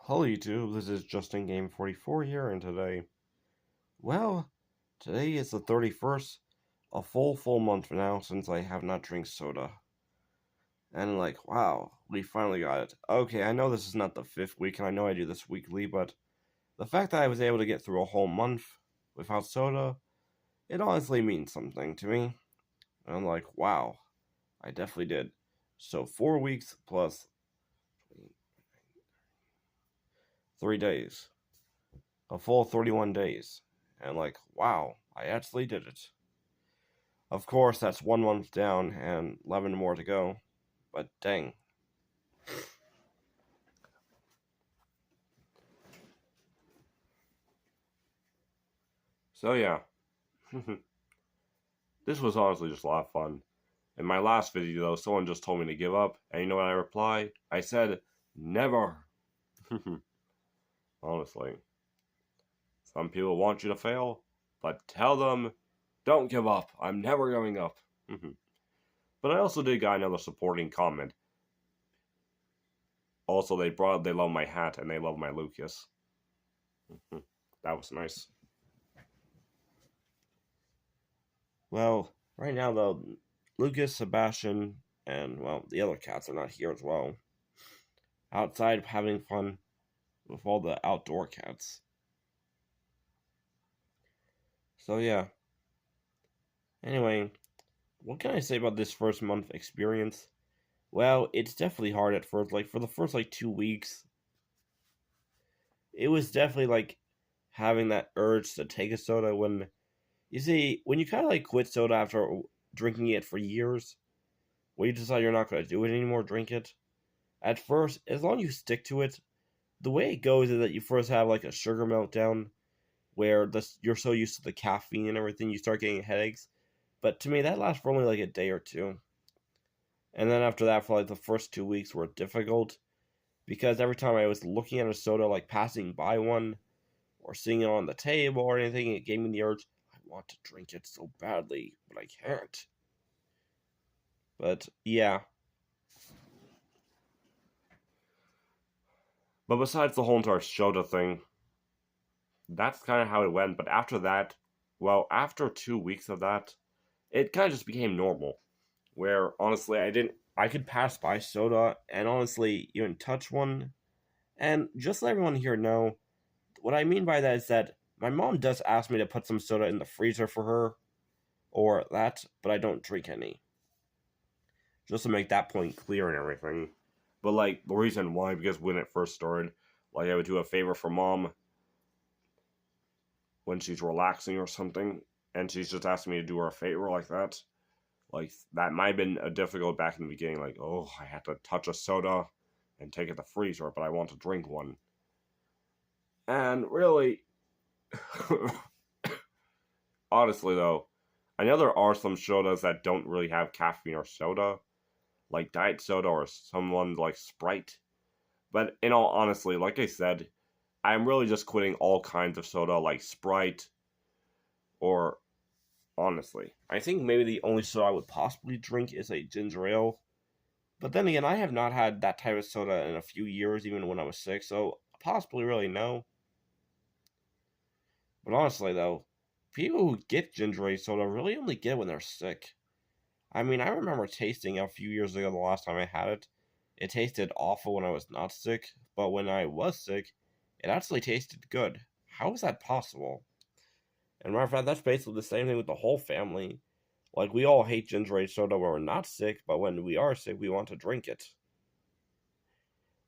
Hello YouTube, this is Justin Game 44 here, and well, today is the 31st, a full month now since I have not drank soda. And wow, we finally got it. Okay, I know this is not the 5th week, and I know I do this weekly, but the fact that I was able to get through a whole month without soda, it honestly means something to me. And wow, I definitely did. So 4 weeks plus 3 days. A full 31 days. And wow, I actually did it. Of course, that's 1 month down and 11 more to go. But dang. So yeah. This was honestly just a lot of fun. In my last video, though, someone just told me to give up. And you know what I replied? I said, never. Honestly. Some people want you to fail, but tell them, don't give up. I'm never giving up. But I also did get another supporting comment. Also, they love my hat and they love my Lucas. That was nice. Well, right now though, Lucas, Sebastian, and the other cats are not here as well. Outside having fun with all the outdoor cats. So yeah. Anyway, what can I say about this first month experience? Well, it's definitely hard at first. For the first 2 weeks, it was definitely having that urge to take a soda when you see when you kind of quit soda after drinking it for years, when you decide you're not going to do it anymore, drink it. At first, as long as you stick to it, the way it goes is that you first have a sugar meltdown where you're so used to the caffeine and everything, you start getting headaches. But to me, that lasts for only a day or two. And then after that, for the first 2 weeks were difficult because every time I was looking at a soda, passing by one or seeing it on the table or anything, it gave me the urge, I want to drink it so badly, but I can't. But yeah. But besides the whole entire soda thing, that's kind of how it went. But after that, after 2 weeks of that, it kind of just became normal. Where honestly, I could pass by soda and honestly even touch one. And just let everyone here know, what I mean by that is that my mom does ask me to put some soda in the freezer for her, or that, but I don't drink any. Just to make that point clear and everything. But the reason why, because when it first started, I would do a favor for mom when she's relaxing or something, and she's just asking me to do her a favor like that. That might have been a difficult back in the beginning. Oh, I had to touch a soda and take it to the freezer, but I want to drink one. And really, honestly though, I know there are some sodas that don't really have caffeine or soda, like diet soda or someone like Sprite. But in all honesty, like I said, I'm really just quitting all kinds of soda like Sprite or honestly. I think maybe the only soda I would possibly drink is a ginger ale. But then again, I have not had that type of soda in a few years, even when I was sick, so possibly really no. But honestly, though, people who get ginger ale soda really only get it when they're sick. I mean, I remember tasting a few years ago the last time I had it. It tasted awful when I was not sick, but when I was sick, it actually tasted good. How is that possible? And matter of fact, that's basically the same thing with the whole family. We all hate ginger ale soda when we're not sick, but when we are sick, we want to drink it.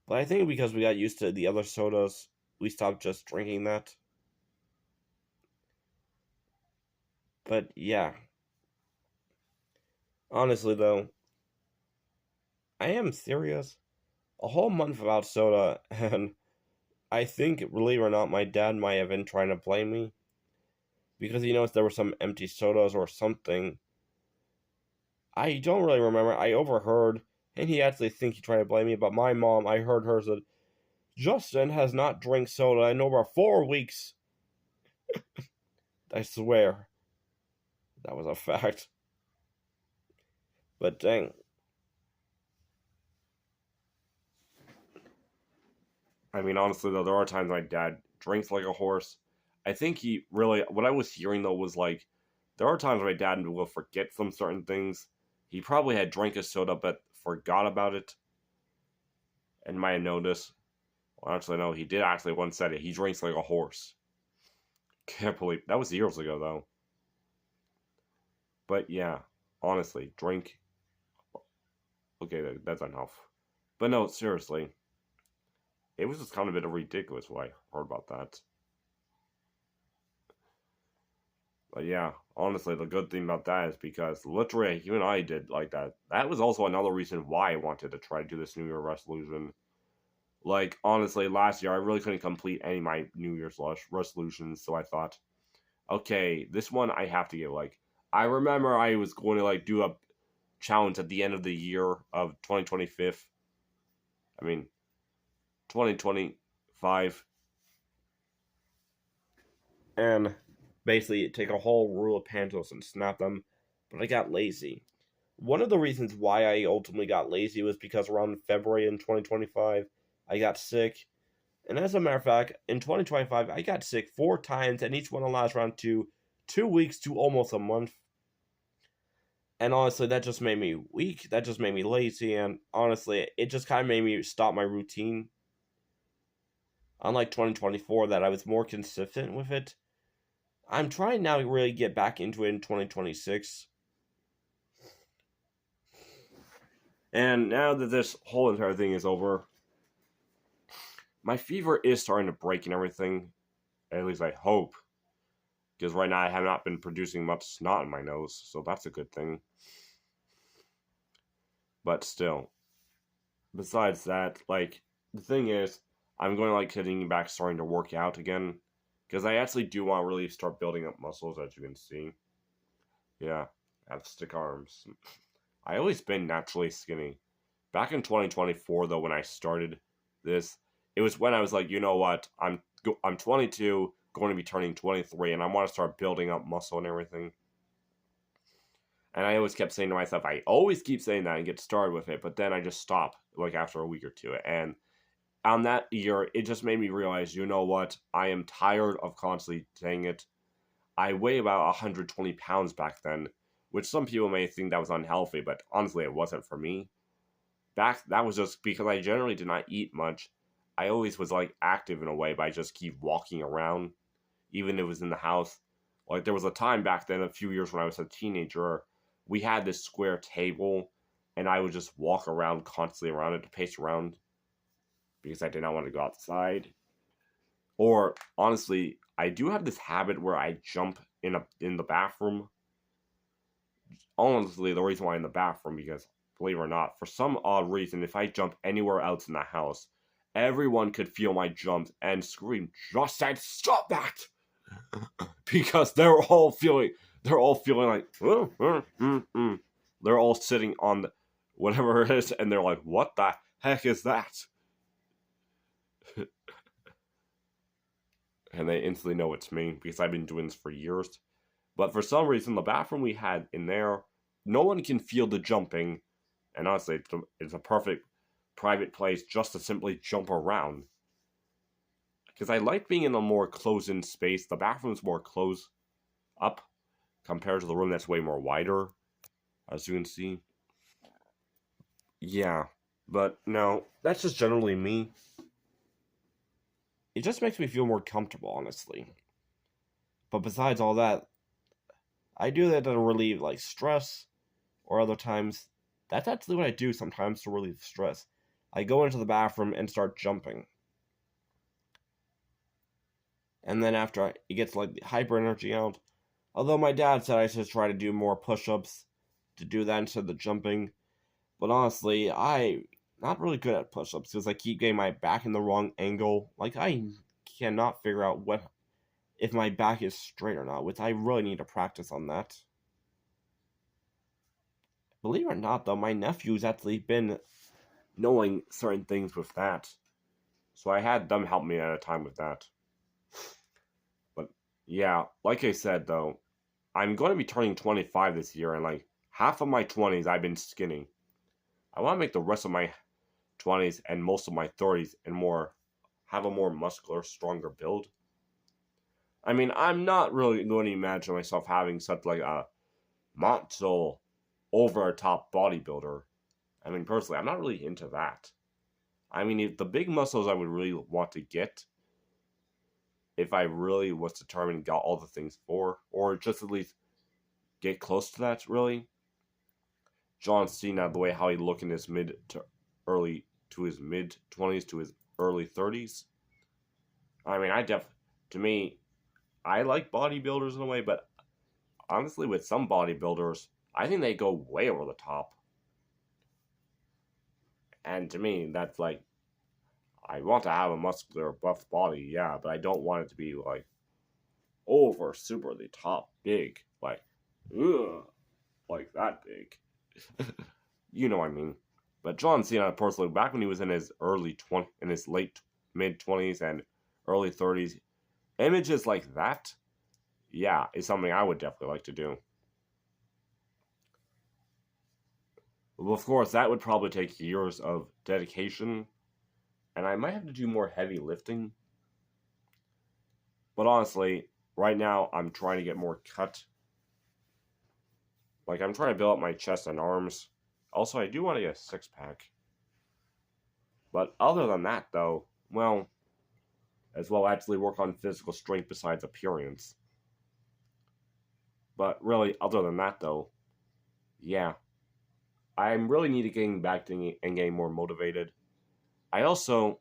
But I think because we got used to the other sodas, we stopped just drinking that. But yeah. Honestly, though, I am serious. A whole month without soda, and I think, believe it or not, my dad might have been trying to blame me. Because he knows there were some empty sodas or something. I don't really remember. I overheard, and he actually think he tried to blame me, but my mom, I heard her said, Justin has not drank soda in over 4 weeks. I swear. That was a fact. But dang. I mean, honestly, though, there are times my dad drinks like a horse. I think he really, what I was hearing, though, was like, there are times my dad will forget some certain things. He probably had drank a soda but forgot about it and might have noticed. Well, actually, no, he did actually once said it. He drinks like a horse. Can't believe that was years ago, though. But yeah, honestly, drink. Okay, that's enough. But no, seriously, it was just kind of a bit ridiculous when I heard about that. But yeah, honestly, the good thing about that is because literally you and I did like that. That was also another reason why I wanted to try to do this New Year resolution. Like, honestly, last year I really couldn't complete any of my New Year's resolutions, so I thought, okay, this one I have to get. Like, I remember I was going to like do a challenge at the end of the year of 2025. I mean, 2025. And basically take a whole roll of pantos and snap them, but I got lazy. One of the reasons why I ultimately got lazy was because around February in 2025, I got sick. And as a matter of fact, in 2025, I got sick 4 times, and each one lasts around 2 weeks to almost a month. And honestly, that just made me weak. That just made me lazy. And honestly, it just kind of made me stop my routine. Unlike 2024, that I was more consistent with it. I'm trying now to really get back into it in 2026. And now that this whole entire thing is over, my fever is starting to break and everything. At least I hope. Because right now I have not been producing much snot in my nose, so that's a good thing. But still, besides that, like, the thing is, I'm going to like getting back starting to work out again. Because I actually do want to really start building up muscles, as you can see. Yeah, I have stick arms. I always been naturally skinny. Back in 2024, though, when I started this, it was when I was like, you know what, I'm 22, going to be turning 23, and I want to start building up muscle and everything. And I always kept saying to myself, I always keep saying that and get started with it, but then I just stop like after a week or two. And on that year, it just made me realize, you know what, I am tired of constantly saying it. I weigh about 120 pounds back then, which some people may think that was unhealthy, but honestly, it wasn't for me. Back that was just because I generally did not eat much. I always was like active in a way, but I just keep walking around, even if it was in the house. Like there was a time back then, a few years when I was a teenager, we had this square table, and I would just walk around constantly around it to pace around because I did not want to go outside. Or honestly, I do have this habit where I jump in the bathroom. Honestly, the reason why in the bathroom because believe it or not, for some odd reason, if I jump anywhere else in the house, everyone could feel my jumps and scream, "Justin, stop that!" because they're all feeling like, they're all sitting on whatever it is, and they're like, "What the heck is that?" And they instantly know it's me because I've been doing this for years. But for some reason, the bathroom we had in there, no one can feel the jumping. And honestly, it's a perfect private place just to simply jump around. Because I like being in a more closed-in space. The bathroom's more closed up compared to the room that's way more wider, as you can see. Yeah, but no, that's just generally me. It just makes me feel more comfortable, honestly. But besides all that, I do that to relieve like stress, or other times, that's actually what I do sometimes to relieve stress. I go into the bathroom and start jumping. And then after it gets like the hyper energy out, although my dad said I should try to do more push ups to do that instead of the jumping. But honestly, I not really good at push ups because I keep getting my back in the wrong angle. Like I cannot figure out what if my back is straight or not, which I really need to practice on that. Believe it or not, though, my nephew's actually been knowing certain things with that. So I had them help me at a time with that. But yeah, like I said though, I'm going to be turning 25 this year, and like half of my 20s I've been skinny. I want to make the rest of my 20s and most of my 30s and more have a more muscular, stronger build. I mean, I'm not really going to imagine myself having such like a muscle over a top bodybuilder. I mean, personally, I'm not really into that. I mean, if the big muscles I would really want to get, if I really was determined and got all the things for, or just at least get close to that, really. John Cena, the way how he looked in his mid 20s to his early 30s. I mean, to me, I like bodybuilders in a way, but honestly, with some bodybuilders, I think they go way over the top. And to me, that's like, I want to have a muscular, buff body, yeah, but I don't want it to be like over super the top big, like, ugh, like that big. You know what I mean. But John Cena, personally, back when he was in his in his late mid 20s and early 30s, images like that, yeah, is something I would definitely like to do. Well, of course, that would probably take years of dedication, and I might have to do more heavy lifting. But honestly, right now, I'm trying to get more cut. Like, I'm trying to build up my chest and arms. Also, I do want to get a six-pack. But other than that, though, well, as well actually work on physical strength besides appearance. But really, other than that, though, yeah, I really need to getting back to and getting more motivated. I also,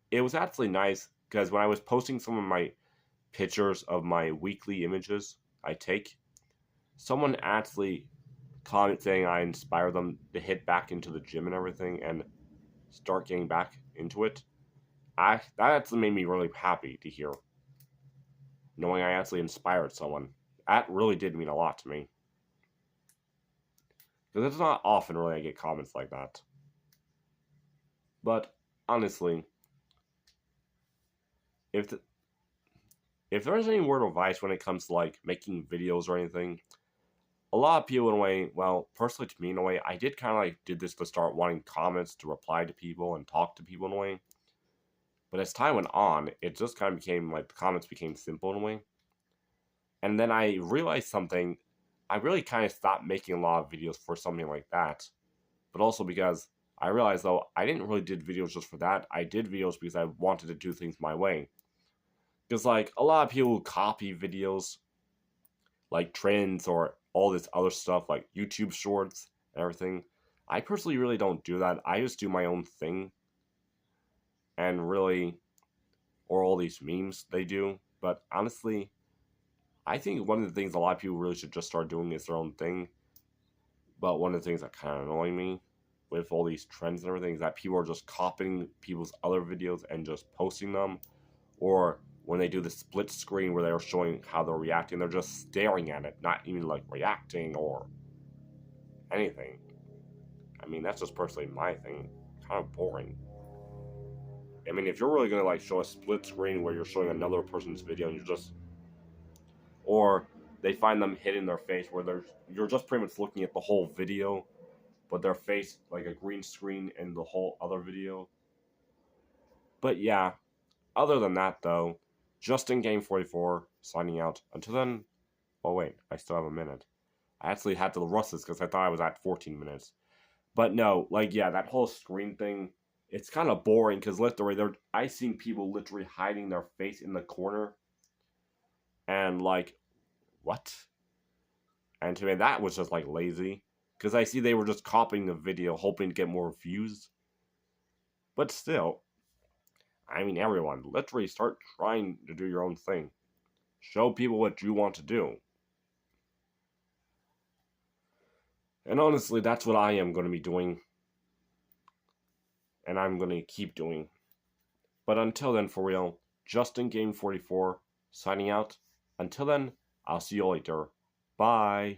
it was actually nice because when I was posting some of my pictures of my weekly images I take, someone actually commented saying I inspire them to hit back into the gym and everything and start getting back into it. That actually made me really happy to hear, knowing I actually inspired someone. That really did mean a lot to me. Because it's not often really I get comments like that. But honestly, if there's any word of advice when it comes to like making videos or anything, a lot of people in a way, well, personally to me in a way, I did kind of like did this to start wanting comments to reply to people and talk to people in a way. But as time went on, it just kind of became like the comments became simple in a way. And then I realized something. I really kind of stopped making a lot of videos for something like that. But also because I realized though, I didn't really did videos just for that. I did videos because I wanted to do things my way. Because like a lot of people copy videos, like trends or all this other stuff like YouTube shorts and everything. I personally really don't do that. I just do my own thing. And really, or all these memes they do. But honestly, I think one of the things a lot of people really should just start doing is their own thing. But one of the things that kind of annoy me with all these trends and everything is that people are just copying people's other videos and just posting them. Or when they do the split screen where they're showing how they're reacting, they're just staring at it, not even like reacting or anything. I mean, that's just personally my thing. Kind of boring. I mean, if you're really gonna like show a split screen where you're showing another person's video and you're just, or they find them hitting their face where you're just pretty much looking at the whole video, but their face like a green screen in the whole other video. But yeah, other than that though, Justin Game 44 signing out. Until then, oh wait, I still have a minute. I actually had to rush this because I thought I was at 14 minutes. But no, like yeah, that whole screen thing, it's kind of boring because literally I've seen people literally hiding their face in the corner. And like, what? And to me, that was just like lazy. Because I see they were just copying the video, hoping to get more views. But still, I mean, everyone, literally start trying to do your own thing. Show people what you want to do. And honestly, that's what I am going to be doing. And I'm going to keep doing. But until then, for real, Justin Game 44 signing out. Until then, I'll see you later. Bye.